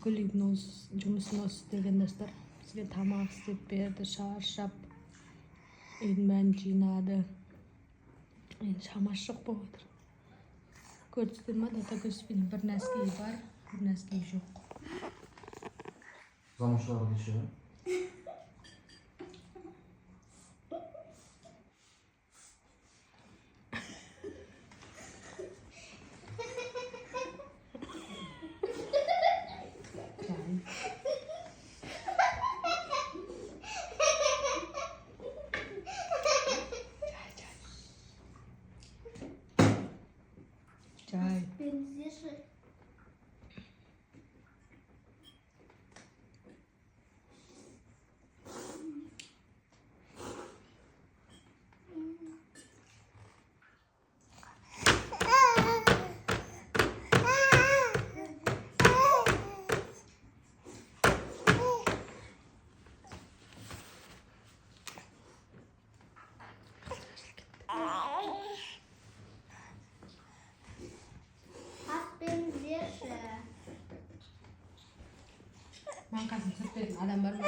Gülübün жұмысын осы істеген достар. Бізге тамақ істеп берді, шаршап, үйдің бәрін жинады. Енді шамасы жоқ болып отыр. Көрдіңіздер ма, Дата Көспенің бір нәскиі бар, бір нәскиі жоқ. Замашlar dışı. Çay. Mankasını sürtmedim, adam var mı?